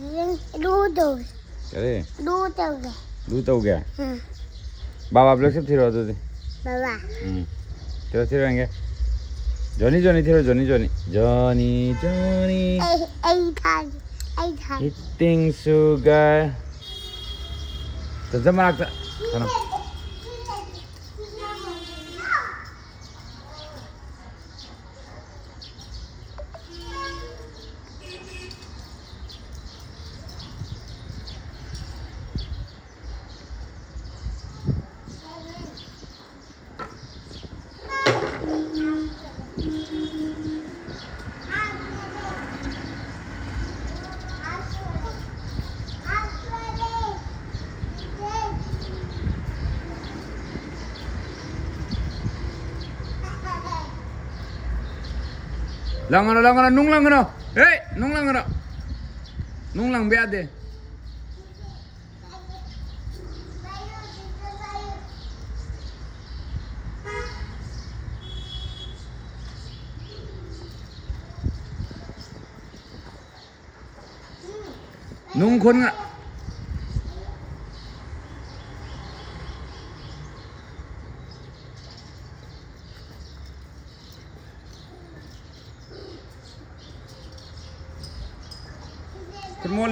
दूध हो गया क्या रे दूध हो गया दूध हो गया हाँ बाबा आप लोग सब थिरो होते थे बाबा थिरो थिरोएंगे जॉनी जॉनी थिरो जॉनी जॉनी जॉनी जॉनी आई था eating sugar तो जमा आता खाना langono nung langono hey nung langono nung lang biade nung khôn ngạ Good morning.